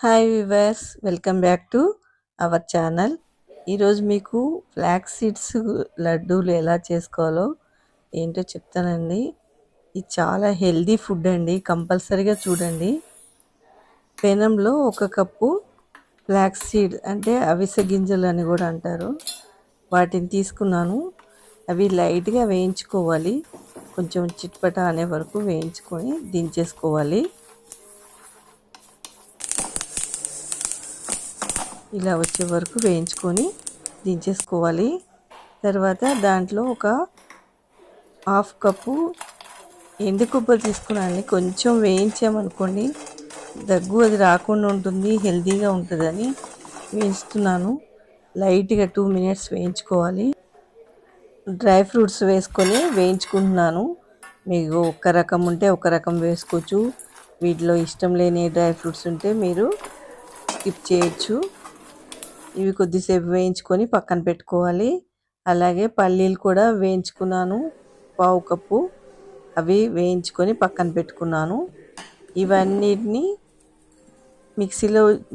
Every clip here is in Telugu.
Hi viewers, welcome back to our channel. ఈరోజు మీకు ఫ్లాక్స్ సీడ్స్ లడ్డూలు ఎలా చేసుకోవాలో ఏంటో చెప్తానండి. ఇది చాలా హెల్దీ ఫుడ్ అండి, కంపల్సరీగా చూడండి. పెనంలో 1 కప్పు ఫ్లాక్స్ సీడ్ అంటే అవిసె గింజలు అని కూడా అంటారు, వాటిని తీసుకున్నాను. అవి లైట్గా వేయించుకోవాలి, కొంచెం చిట్పట అనే వరకు వేయించుకొని దించేసుకోవాలి. ఇలా వచ్చే వరకు వేయించుకొని దించేసుకోవాలి. తర్వాత దాంట్లో ఒక 1/2 కప్పు ఎండు కొబ్బరి తీసుకున్నాను. కొంచెం వేయించామనుకోండి దగ్గు అది రాకుండా ఉంటుంది, హెల్తీగా ఉంటుందని వేయిస్తున్నాను. లైట్గా 2 మినిట్స్ వేయించుకోవాలి. డ్రై ఫ్రూట్స్ వేసుకొని వేయించుకుంటున్నాను. మీకు ఒక రకం ఉంటే ఒక రకం వేసుకోవచ్చు. వీటిలో ఇష్టం లేని డ్రై ఫ్రూట్స్ ఉంటే మీరు స్కిప్ చేయొచ్చు. ఇవి కొద్దిసేపు వేయించుకొని పక్కన పెట్టుకోవాలి. అలాగే పల్లీలు కూడా వేయించుకున్నాను, 1/4 కప్పు. అవి వేయించుకొని పక్కన పెట్టుకున్నాను. ఇవన్నిటిని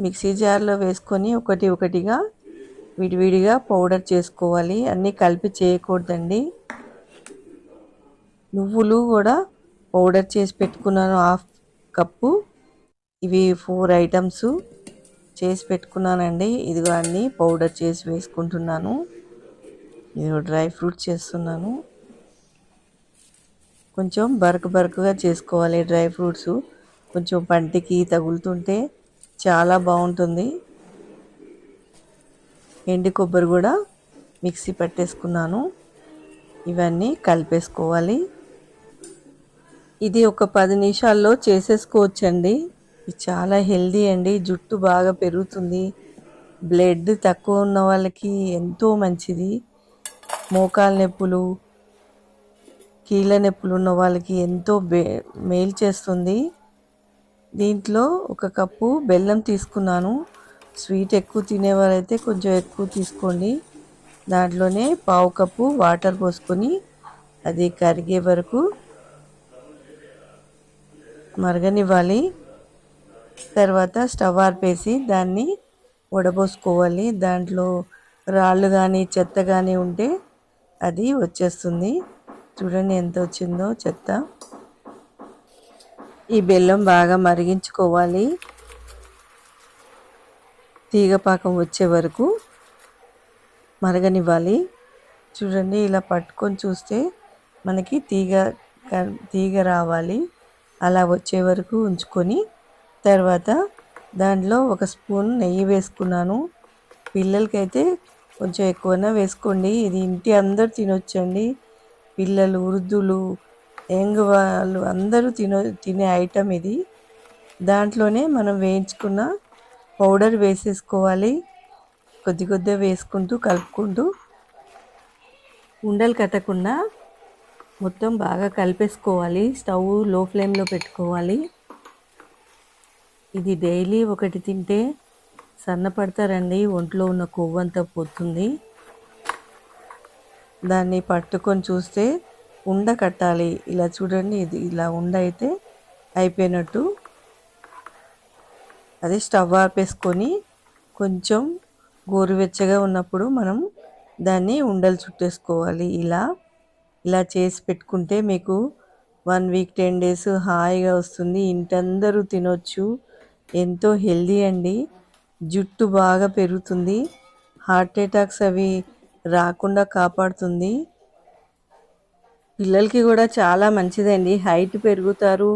మిక్సీ జార్లో వేసుకొని ఒకటి ఒకటిగా విడివిడిగా పౌడర్ చేసుకోవాలి. అన్నీ కలిపి చేయకూడదండి. నువ్వులు కూడా పౌడర్ చేసి పెట్టుకున్నాను, 1/2 కప్పు. ఇవి 4 ఐటమ్స్ చేసి పెట్టుకున్నానండి. ఇదిగో అన్నీ పౌడర్ చేసి వేసుకుంటున్నాను. ఇదిగో డ్రై ఫ్రూట్స్ చేస్తున్నాను. కొంచెం బరకగా చేసుకోవాలి. డ్రై ఫ్రూట్స్ కొంచెం పంటికి తగులుతుంటే చాలా బాగుంటుంది. ఎండు కొబ్బరి కూడా మిక్సీ పట్టేసుకున్నాను. ఇవన్నీ కలిపేసుకోవాలి. ఇది ఒక 10 నిమిషాల్లో చేసేసుకోవచ్చండి. ఇది చాలా హెల్దీ అండి, జుట్టు బాగా పెరుగుతుంది. బ్లడ్ తక్కువ ఉన్న వాళ్ళకి ఎంతో మంచిది. మోకాలు నొప్పులు, కీళ్ళ నొప్పులు ఉన్న వాళ్ళకి ఎంతో మేలు చేస్తుంది. దీంట్లో 1 కప్పు బెల్లం తీసుకున్నాను. స్వీట్ ఎక్కువ తినేవారైతే కొంచెం ఎక్కువ తీసుకోండి. దాంట్లోనే 1/4 కప్పు వాటర్ పోసుకొని అది కరిగే వరకు మరగనివ్వాలి. తర్వాత స్టవ్ ఆర్పేసి దాన్ని వడపోసుకోవాలి. దాంట్లో రాళ్ళు కానీ చెత్త కానీ ఉంటే అది వచ్చేస్తుంది. చూడండి ఎంత వచ్చిందో చెత్త. ఈ బెల్లం బాగా మరిగించుకోవాలి. తీగపాకం వచ్చే వరకు మరగనివ్వాలి. చూడండి, ఇలా పట్టుకొని చూస్తే మనకి తీగ రావాలి. అలా వచ్చే వరకు ఉంచుకొని తర్వాత దాంట్లో 1 స్పూన్ నెయ్యి వేసుకున్నాను. పిల్లలకైతే కొంచెం ఎక్కువైనా వేసుకోండి. ఇది ఇంటి అందరూ తినొచ్చండి. పిల్లలు, వృద్ధులు, యంగ్ వాళ్ళు అందరూ తినే ఐటమ్ ఇది. దాంట్లోనే మనం వేయించుకున్న పౌడర్ వేసేసుకోవాలి. కొద్దిగా వేసుకుంటూ కలుపుకుంటూ ఉండలు కట్టకుండా మొత్తం బాగా కలిపేసుకోవాలి. స్టవ్ లో ఫ్లేమ్లో పెట్టుకోవాలి. ఇది డైలీ ఒకటి తింటే సన్నపడతారండి, ఒంట్లో ఉన్న కొవ్వంతా పోతుంది. దాన్ని పట్టుకొని చూస్తే ఉండ కట్టాలి. ఇలా చూడండి, ఇది ఇలా ఉండ అయితే అయిపోయినట్టు. అది స్టవ్ ఆపేసుకొని కొంచెం గోరువెచ్చగా ఉన్నప్పుడు మనం దాన్ని ఉండలు చుట్టేసుకోవాలి. ఇలా చేసి పెట్టుకుంటే మీకు 1 వీక్ 10 డేస్ హాయిగా వస్తుంది. ఇంటందరూ తినొచ్చు. ఎంతో హెల్దీ అండి. జుట్టు బాగా పెరుగుతుంది. హార్ట్ అటాక్స్ అవి రాకుండా కాపాడుతుంది. పిల్లలకి కూడా చాలా మంచిదండి, హైట్ పెరుగుతారు.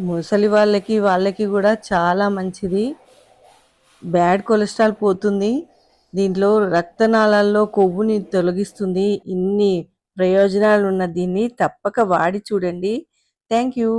ముసలి వాళ్ళకి కూడా చాలా మంచిది. బ్యాడ్ కొలెస్ట్రాల్ పోతుంది. దీంట్లో రక్తనాళాల్లో కొవ్వుని తొలగిస్తుంది. ఇన్ని ప్రయోజనాలు ఉన్న దీన్ని తప్పక వాడి చూడండి. Thank you.